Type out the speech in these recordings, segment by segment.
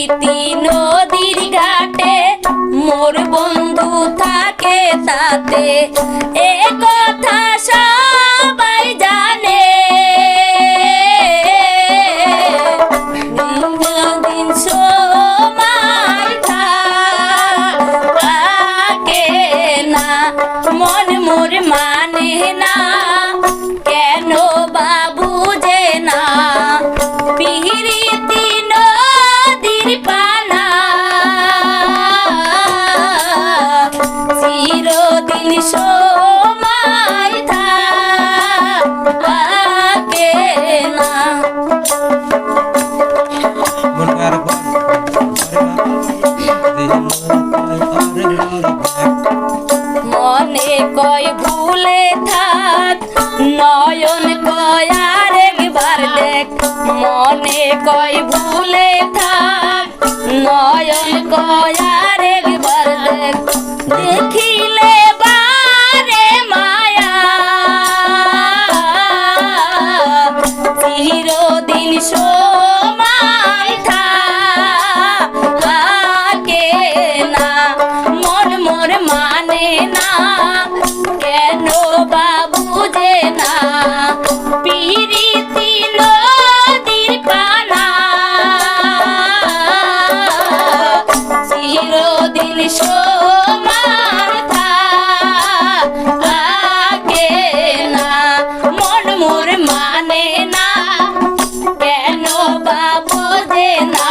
পিরিতি নদীর ঘাটে মোর বন্ধু থাকে তাতে এ কথা সবাই জানে। দিন সময় থাকে না মন মোর মানে না কেন বাবু যে না পিরিতি নদীর পানা চিরদিন সময় থাকে না। মনে কয় ভুলে থাক নয়ন কয় আর একবার দেখ মনে কয় ভুলে থাক নয়ন কয় আর একবার দেখ দেখিলে বারে মায়া চিরদিন সময় থাকে না মন মোর মানে না কেন বাবু যে না পিরিতি নদীর পানা চিরদিন সময় থাকে না মন মোর মানে না কেন বাবু যে না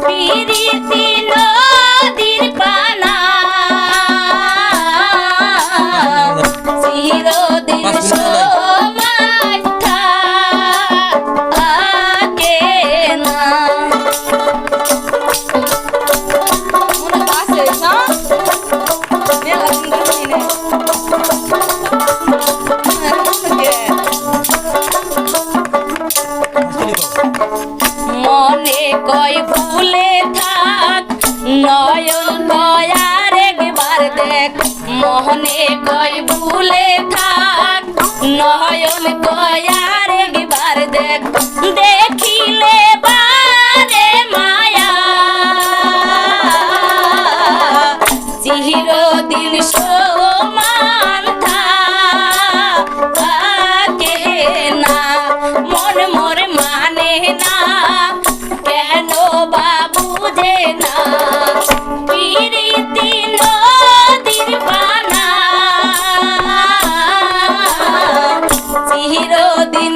পিরিতি নদীর পানা চিরদিন সময় থাকে না। মনে কয় ভুলে থাক নয়ন কয় আর একবার দেখ মনে কয় ভুলে থাক নয়ন কয় আর একবার দেখ দেখিলে বারে মায়া চিরদিন সমান থাকে না মন মোর মানে না কেন বাবু যে না পিরিতি নদীর পানা চিরদিন